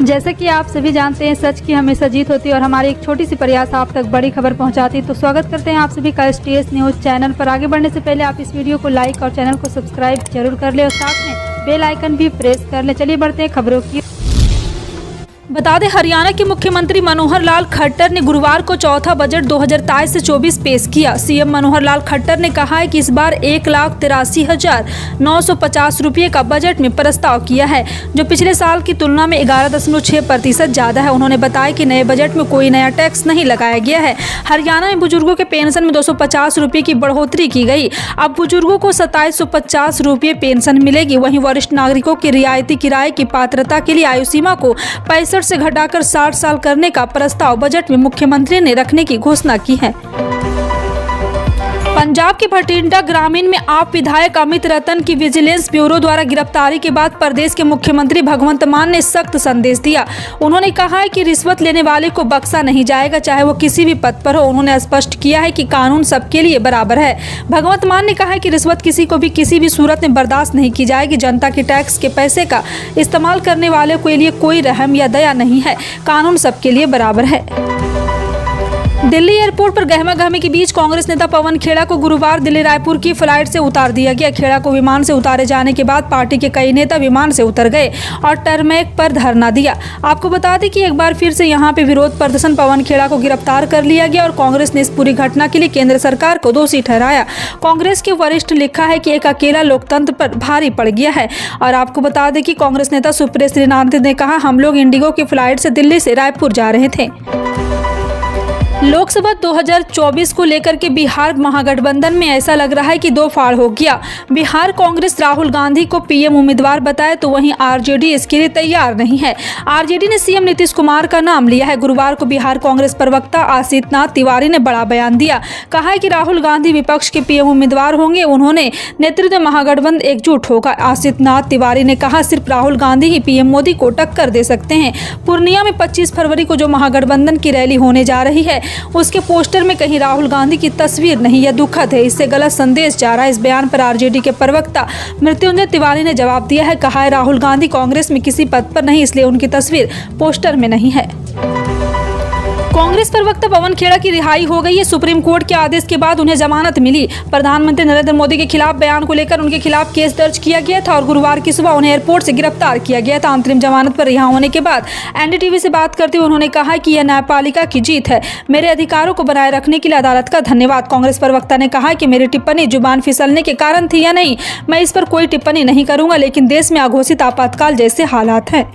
जैसा कि आप सभी जानते हैं, सच की हमेशा जीत होती है और हमारी एक छोटी सी प्रयास आप तक बड़ी खबर पहुंचाती है। तो स्वागत करते हैं आप सभी का STS न्यूज़ चैनल पर। आगे बढ़ने से पहले आप इस वीडियो को लाइक और चैनल को सब्सक्राइब जरूर कर ले और साथ में बेल आइकन भी प्रेस कर ले। चलिए बढ़ते हैं खबरों की। बता दें, हरियाणा के मुख्यमंत्री मनोहर लाल खट्टर ने गुरुवार को चौथा बजट 2023 से 24 पेश किया। सीएम मनोहर लाल खट्टर ने कहा है कि इस बार 1,83,950 रुपये का बजट में प्रस्ताव किया है, जो पिछले साल की तुलना में 11.6% ज्यादा है। उन्होंने बताया कि नए बजट में कोई नया टैक्स नहीं लगाया गया है। हरियाणा में बुजुर्गों के पेंशन में 250 रुपये की बढ़ोतरी की गई। अब बुजुर्गों को 2750 रुपये पेंशन मिलेगी। वहीं वरिष्ठ नागरिकों की रियायती किराए की पात्रता के लिए आयु सीमा को 65 से घटाकर 60 साल करने का प्रस्ताव बजट में मुख्यमंत्री ने रखने की घोषणा की है। पंजाब के भटिंडा ग्रामीण में आप विधायक अमित रतन की विजिलेंस ब्यूरो द्वारा गिरफ्तारी के बाद प्रदेश के मुख्यमंत्री भगवंत मान ने सख्त संदेश दिया। उन्होंने कहा है कि रिश्वत लेने वाले को बख्शा नहीं जाएगा, चाहे वो किसी भी पद पर हो। उन्होंने स्पष्ट किया है कि कानून सबके लिए बराबर है। भगवंत मान ने कहा है कि रिश्वत किसी को भी किसी भी सूरत में बर्दाश्त नहीं की जाएगी। जनता के टैक्स के पैसे का इस्तेमाल करने वाले के लिए कोई रहम या दया नहीं है। कानून सबके लिए बराबर है। दिल्ली एयरपोर्ट पर गहमा-गहमी के बीच कांग्रेस नेता पवन खेड़ा को गुरुवार दिल्ली रायपुर की फ्लाइट से उतार दिया गया। खेड़ा को विमान से उतारे जाने के बाद पार्टी के कई नेता विमान से उतर गए और टरमैक पर धरना दिया। आपको बता दें कि एक बार फिर से यहां पे विरोध प्रदर्शन पवन खेड़ा को गिरफ्तार कर लिया गया और कांग्रेस ने इस पूरी घटना के लिए केंद्र सरकार को दोषी ठहराया। कांग्रेस के वरिष्ठ लिखा है कि एक अकेला लोकतंत्र पर भारी पड़ गया है। और आपको बता दें कि कांग्रेस नेता सुप्रिया श्रीनाथ ने कहा, हम लोग इंडिगो की फ्लाइट से दिल्ली से रायपुर जा रहे थे। लोकसभा 2024 को लेकर के बिहार महागठबंधन में ऐसा लग रहा है कि दो फाड़ हो गया। बिहार कांग्रेस राहुल गांधी को पीएम उम्मीदवार बताए तो वहीं आरजेडी इसके लिए तैयार नहीं है। आरजेडी ने सीएम नीतीश कुमार का नाम लिया है। गुरुवार को बिहार कांग्रेस प्रवक्ता आशीष नाथ तिवारी ने बड़ा बयान दिया। कहा है कि राहुल गांधी विपक्ष के पीएम उम्मीदवार होंगे। उन्होंने नेतृत्व में महागठबंधन एकजुट होगा। आशीष नाथ तिवारी ने कहा, सिर्फ राहुल गांधी ही पीएम मोदी को टक्कर दे सकते हैं। पूर्णिया में 25 फरवरी को जो महागठबंधन की रैली होने जा रही है, उसके पोस्टर में कहीं राहुल गांधी की तस्वीर नहीं। यह दुखद है, इससे गलत संदेश जा रहा है। इस बयान पर आरजेडी के प्रवक्ता मृत्युंजय तिवारी ने जवाब दिया है। कहा है, राहुल गांधी कांग्रेस में किसी पद पर नहीं, इसलिए उनकी तस्वीर पोस्टर में नहीं है। कांग्रेस प्रवक्ता पवन खेड़ा की रिहाई हो गई है। सुप्रीम कोर्ट के आदेश के बाद उन्हें जमानत मिली। प्रधानमंत्री नरेंद्र मोदी के खिलाफ बयान को लेकर उनके खिलाफ केस दर्ज किया गया था और गुरुवार की सुबह उन्हें एयरपोर्ट से गिरफ्तार किया गया था। अंतरिम जमानत पर रिहा होने के बाद एनडीटीवी से बात करते हुए उन्होंने कहा कि यह न्यायपालिका की जीत है। मेरे अधिकारों को बनाए रखने के लिए अदालत का धन्यवाद। कांग्रेस प्रवक्ता ने कहा कि मेरी टिप्पणी जुबान फिसलने के कारण थी या नहीं, मैं इस पर कोई टिप्पणी नहीं करूंगा, लेकिन देश में अघोषित आपातकाल जैसे हालात हैं।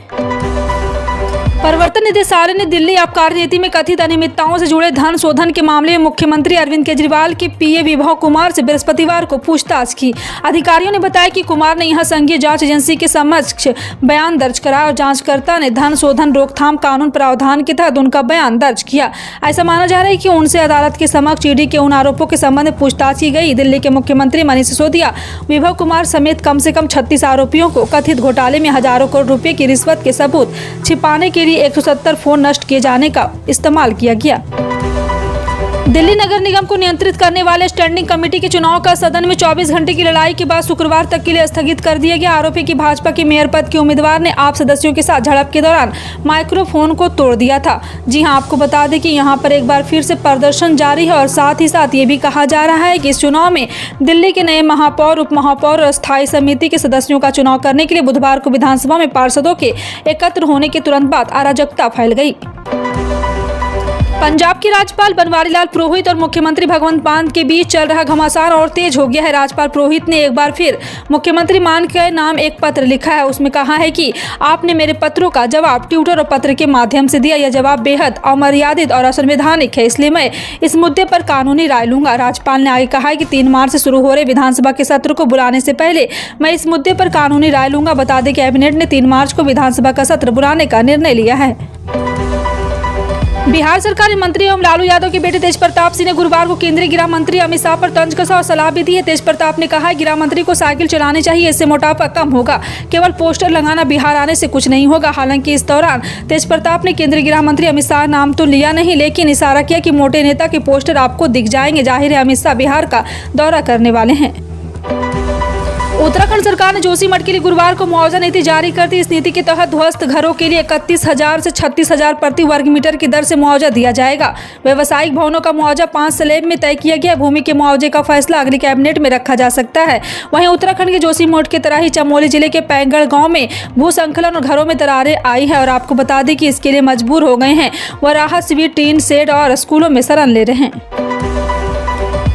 प्रवर्तन निदेशालय ने दिल्ली आबकारी नीति में कथित अनियमितताओं से जुड़े धन शोधन के मामले में मुख्यमंत्री अरविंद केजरीवाल के पीए विभव कुमार से बृहस्पतिवार को पूछताछ की। अधिकारियों ने बताया कि कुमार ने यहां संघीय जांच एजेंसी के समक्ष बयान दर्ज कराया और जांचकर्ता ने धन शोधन रोकथाम कानून प्रावधान के तहत उनका बयान दर्ज किया। ऐसा माना जा रहा है कि उनसे अदालत के समक्ष ईडी के उन आरोपों के संबंध में पूछताछ की गई। दिल्ली के मुख्यमंत्री मनीष सिसोदिया, विभव कुमार समेत कम से कम 36 आरोपियों को कथित घोटाले में हजारों करोड़ रुपए की रिश्वत के सबूत छिपाने के लिए 170 फोन नष्ट किए जाने का इस्तेमाल किया गया। दिल्ली नगर निगम को नियंत्रित करने वाले स्टैंडिंग कमेटी के चुनाव का सदन में 24 घंटे की लड़ाई के बाद शुक्रवार तक के लिए स्थगित कर दिया गया। आरोपी की भाजपा के मेयर पद के उम्मीदवार ने आप सदस्यों के साथ झड़प के दौरान माइक्रोफोन को तोड़ दिया था। जी हां, आपको बता दें कि यहां पर एक बार फिर से प्रदर्शन जारी है और साथ ही साथ ये भी कहा जा रहा है कि इस चुनाव में दिल्ली के नए महापौर, उप महापौर और स्थायी समिति के सदस्यों का चुनाव करने के लिए बुधवार को विधानसभा में पार्षदों के एकत्र होने के तुरंत बाद अराजकता फैल गई। पंजाब के राज्यपाल बनवारी लाल पुरोहित और मुख्यमंत्री भगवंत मान के बीच चल रहा घमासान और तेज हो गया है। राज्यपाल पुरोहित ने एक बार फिर मुख्यमंत्री मान के नाम एक पत्र लिखा है। उसमें कहा है कि आपने मेरे पत्रों का जवाब ट्विटर और पत्र के माध्यम से दिया। यह जवाब बेहद अमर्यादित और असंवैधानिक है, इसलिए मैं इस मुद्दे पर कानूनी राय लूंगा। राज्यपाल ने आगे कहा है कि 3 मार्च से शुरू हो रहे विधानसभा के सत्र को बुलाने से पहले मैं इस मुद्दे पर कानूनी राय लूंगा। बता दें, कैबिनेट ने 3 मार्च को विधानसभा का सत्र बुलाने का निर्णय लिया है। बिहार सरकार मंत्री एवं लालू यादव के बेटे तेज प्रताप सिंह ने गुरुवार को केंद्रीय गृह मंत्री अमित शाह पर तंज कसा और सलाह भी दी है। तेज प्रताप ने कहा, गृह मंत्री को साइकिल चलानी चाहिए, इससे मोटापा कम होगा। केवल पोस्टर लगाना बिहार आने से कुछ नहीं होगा। हालांकि इस दौरान तेज प्रताप ने केंद्रीय गृह मंत्री अमित शाह नाम तो लिया नहीं, लेकिन इशारा किया कि मोटे नेता के पोस्टर आपको दिख जाएंगे। जाहिर है अमित शाह बिहार का दौरा करने वाले हैं। उत्तराखंड सरकार ने जोशीमठ के लिए गुरुवार को मुआवजा नीति जारी कर दी। इस नीति के तहत ध्वस्त घरों के लिए 31,000 से 36,000 प्रति वर्ग मीटर की दर से मुआवजा दिया जाएगा। व्यवसायिक भवनों का मुआवजा 5 स्लैब में तय किया गया। भूमि के मुआवजे का फैसला अगली कैबिनेट में रखा जा सकता है। वहीं उत्तराखंड के जोशीमठ की तरह ही चमोली जिले के पैंगड़ गाँव में भूसंकलन और घरों में दरारें आई है और आपको बता दें कि इसके लिए मजबूर हो गए हैं। वह राहत शिविर, टीन शेड और स्कूलों में शरण ले रहे हैं।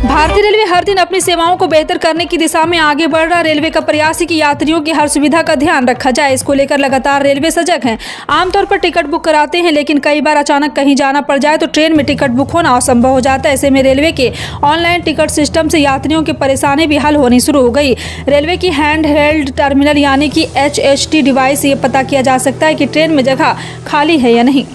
भारतीय रेलवे हर दिन अपनी सेवाओं को बेहतर करने की दिशा में आगे बढ़ रहा। रेलवे का प्रयास है कि यात्रियों की हर सुविधा का ध्यान रखा जाए। इसको लेकर लगातार रेलवे सजग है। आमतौर पर टिकट बुक कराते हैं, लेकिन कई बार अचानक कहीं जाना पड़ जाए तो ट्रेन में टिकट बुक होना असंभव हो जाता है। ऐसे में रेलवे के ऑनलाइन टिकट सिस्टम से यात्रियों की परेशानी भी हल होनी शुरू हो गई। रेलवे की हैंड हेल्ड टर्मिनल यानी कि HHT डिवाइस ये पता किया जा सकता है कि ट्रेन में जगह खाली है या नहीं।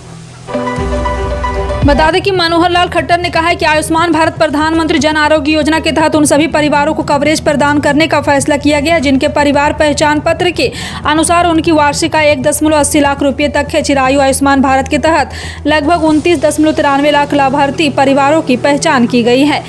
बता दें कि मनोहर लाल खट्टर ने कहा है कि आयुष्मान भारत प्रधानमंत्री जन आरोग्य योजना के तहत उन सभी परिवारों को कवरेज प्रदान करने का फैसला किया गया है जिनके परिवार पहचान पत्र के अनुसार उनकी वार्षिक आय 1.80 लाख रुपये तक है। चिरायु आयुष्मान भारत के तहत लगभग 29.93 लाख लाभार्थी परिवारों की पहचान की गई है।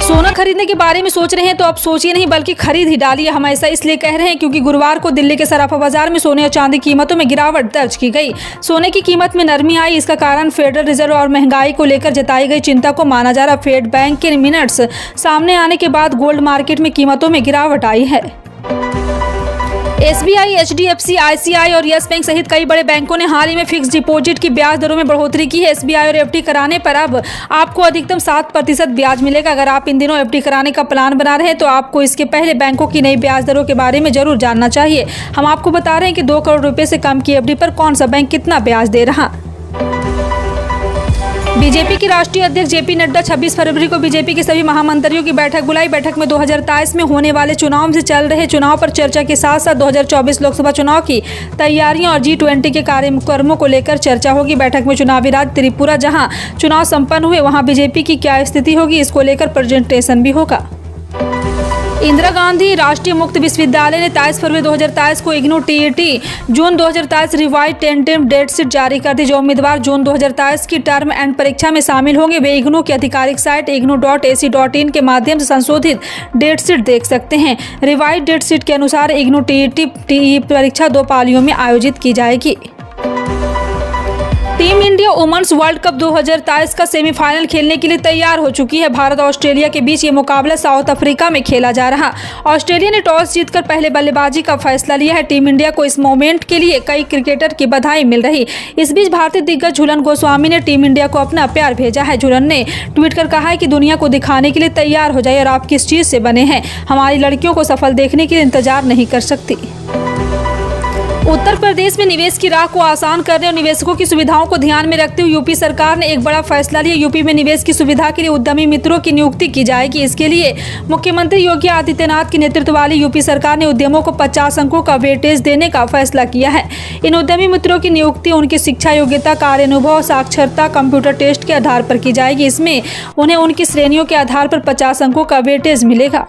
सोना खरीदने के बारे में सोच रहे हैं तो अब सोचिए नहीं बल्कि खरीद ही डालिए। हम ऐसा इसलिए कह रहे हैं क्योंकि गुरुवार को दिल्ली के सराफा बाजार में सोने और चांदी कीमतों में गिरावट दर्ज की गई। सोने की कीमत में नरमी आई। इसका कारण फेडरल रिजर्व और महंगाई को लेकर जताई गई चिंता को माना जा रहा। फेड बैंक के मिनट्स सामने आने के बाद गोल्ड मार्केट में कीमतों में गिरावट आई है। SBI, HDFC, ICI और यस बैंक सहित कई बड़े बैंकों ने हाल ही में फिक्स डिपॉजिट की ब्याज दरों में बढ़ोतरी की है। SBI और FD कराने पर अब आपको अधिकतम 7% ब्याज मिलेगा। अगर आप इन दिनों FD कराने का प्लान बना रहे हैं तो आपको इसके पहले बैंकों की नई ब्याज दरों के बारे में जरूर जानना चाहिए। हम आपको बता रहे हैं कि 2 करोड़ रुपए से कम की FD पर कौन सा बैंक कितना ब्याज दे रहा। बीजेपी के राष्ट्रीय अध्यक्ष JP नड्डा 26 फरवरी को बीजेपी के सभी महामंत्रियों की बैठक बुलाई। बैठक में 2023 में होने वाले चुनाव से चल रहे चुनाव पर चर्चा के साथ साथ 2024 लोकसभा चुनाव की तैयारियों और G20 के कार्यक्रमों को लेकर चर्चा होगी। बैठक में चुनावी राज्य त्रिपुरा जहां चुनाव संपन्न हुए वहां बीजेपी की क्या स्थिति होगी, इसको लेकर प्रेजेंटेशन भी होगा। इंदिरा गांधी राष्ट्रीय मुक्त विश्वविद्यालय ने 23 फरवरी 2023 को इग्नू TET जून 2023 रिवाइज टेंटेटिव डेट शीट जारी कर दी। जो उम्मीदवार जून 2023 की टर्म एंड परीक्षा में शामिल होंगे वे इग्नू की आधिकारिक साइट ignu.ac.in के माध्यम से संशोधित डेट शीट देख सकते हैं। रिवाइज डेट शीट के अनुसार इग्नू TET परीक्षा 2 पालियों में आयोजित की जाएगी। Team India women's world cup 2023 का सेमीफाइनल खेलने के लिए तैयार हो चुकी है। भारत और ऑस्ट्रेलिया के बीच ये मुकाबला साउथ अफ्रीका में खेला जा रहा। ऑस्ट्रेलिया ने टॉस जीतकर पहले बल्लेबाजी का फैसला लिया है। टीम इंडिया को इस मोमेंट के लिए कई क्रिकेटर की बधाई मिल रही। इस बीच भारतीय दिग्गज झूलन गोस्वामी ने टीम इंडिया को अपना प्यार भेजा है। झूलन ने ट्वीट कर कहा है कि दुनिया को दिखाने के लिए तैयार हो जाए और आप किस चीज से बने हैं। हमारी लड़कियों को सफल देखने के लिए इंतजार नहीं कर सकती। उत्तर प्रदेश में निवेश की राह को आसान करने और निवेशकों की सुविधाओं को ध्यान में रखते हुए यूपी सरकार ने एक बड़ा फैसला लिया। यूपी में निवेश की सुविधा के लिए उद्यमी मित्रों की नियुक्ति की जाएगी। इसके लिए मुख्यमंत्री योगी आदित्यनाथ के नेतृत्व वाली यूपी सरकार ने उद्यमों को 50 अंकों का वेटेज देने का फैसला किया है। इन उद्यमी मित्रों की नियुक्ति उनकी शिक्षा योग्यता, कार्य अनुभव, साक्षरता, कंप्यूटर टेस्ट के आधार पर की जाएगी। इसमें उन्हें उनकी श्रेणियों के आधार पर 50 अंकों का वेटेज मिलेगा।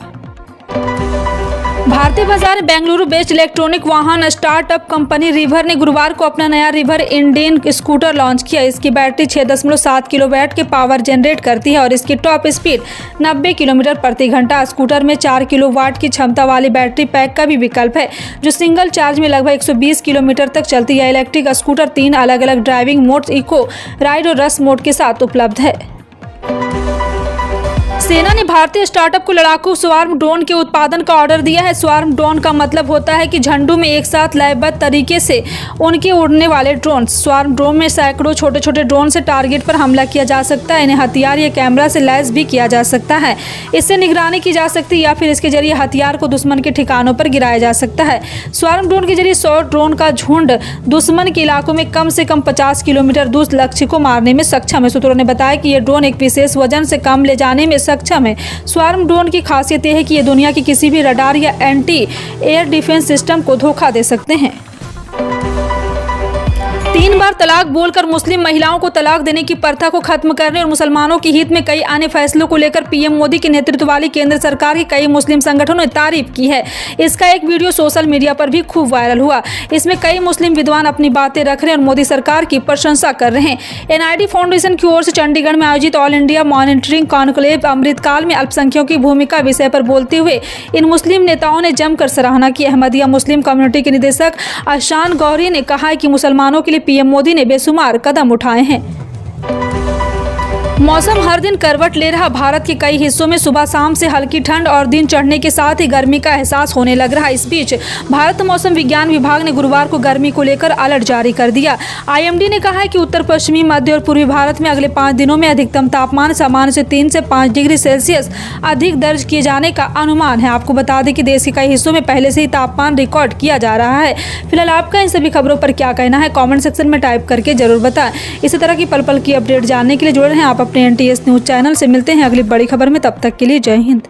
भारतीय बाजार में बेंगलुरु बेस्ड इलेक्ट्रॉनिक वाहन स्टार्टअप कंपनी रिवर ने गुरुवार को अपना नया रिवर इंडियन स्कूटर लॉन्च किया। इसकी बैटरी 6.7 किलोवाट के पावर जनरेट करती है और इसकी टॉप स्पीड 90 किलोमीटर प्रति घंटा। स्कूटर में 4 किलोवाट की क्षमता वाली बैटरी पैक का भी विकल्प है जो सिंगल चार्ज में लगभग 120 किलोमीटर तक चलती है। इलेक्ट्रिक स्कूटर 3 अलग अलग ड्राइविंग मोड्स, इको, राइड और रस मोड के साथ उपलब्ध है। सेना ने भारतीय स्टार्टअप को लड़ाकू स्वार्म ड्रोन के उत्पादन का ऑर्डर दिया है। स्वार्म ड्रोन का मतलब होता है कि झंडू में एक साथ लयबद्ध तरीके से उनके उड़ने वाले ड्रोन। स्वार्म ड्रोन में सैकड़ों छोटे छोटे ड्रोन से टारगेट पर हमला किया जा सकता है। इन्हें हथियार या कैमरा से लैस भी किया जा सकता है। इससे निगरानी की जा सकती है या फिर इसके जरिए हथियार को दुश्मन के ठिकानों पर गिराया जा सकता है। स्वार्म ड्रोन के जरिए 100 ड्रोन का झुंड दुश्मन के इलाकों में कम से कम 50 किलोमीटर दूर लक्ष्य को मारने में सक्षम है। सूत्रों ने बताया कि यह ड्रोन एक विशेष वजन से कम ले जाने में सक्षम है। स्वार्म ड्रोन की खासियत यह है कि ये दुनिया की किसी भी रडार या एंटी एयर डिफेंस सिस्टम को धोखा दे सकते हैं। 3 बार तलाक बोलकर मुस्लिम महिलाओं को तलाक देने की प्रथा को खत्म करने और मुसलमानों के हित में कई अन्य फैसलों को लेकर पीएम मोदी के नेतृत्व वाली केंद्र सरकार की कई मुस्लिम संगठनों ने तारीफ की है। इसका एक वीडियो सोशल मीडिया पर भी खूब वायरल हुआ। इसमें कई मुस्लिम विद्वान अपनी बातें रख रहे हैं और मोदी सरकार की प्रशंसा कर रहे हैं। एनआईडी फाउंडेशन की ओर से चंडीगढ़ में आयोजित ऑल इंडिया मॉनिटरिंग कॉन्क्लेव अमृतकाल में अल्पसंख्यकों की भूमिका विषय पर बोलते हुए इन मुस्लिम नेताओं ने जमकर सराहना की। अहमदिया मुस्लिम कम्युनिटी के निदेशक अशान गौरी ने कहा है कि मुसलमानों के लिए पीएम मोदी ने बेशुमार कदम उठाए हैं। मौसम हर दिन करवट ले रहा। भारत के कई हिस्सों में सुबह शाम से हल्की ठंड और दिन चढ़ने के साथ ही गर्मी का एहसास होने लग रहा है। इस बीच भारत मौसम विज्ञान विभाग ने गुरुवार को गर्मी को लेकर अलर्ट जारी कर दिया। आईएमडी ने कहा है कि उत्तर पश्चिमी, मध्य और पूर्वी भारत में अगले 5 दिनों में अधिकतम तापमान सामान्य से 3 से 5 डिग्री सेल्सियस अधिक दर्ज किए जाने का अनुमान है। आपको बता दें कि देश के कई हिस्सों में पहले से ही तापमान रिकॉर्ड किया जा रहा है। फिलहाल आपका इन सभी खबरों पर क्या कहना है, कॉमेंट सेक्शन में टाइप करके जरूर बताएं। इसी तरह की पल पल की अपडेट जानने के लिए जुड़े रहें आप अपने NTS न्यूज़ चैनल से। मिलते हैं अगली बड़ी खबर में, तब तक के लिए जय हिंद।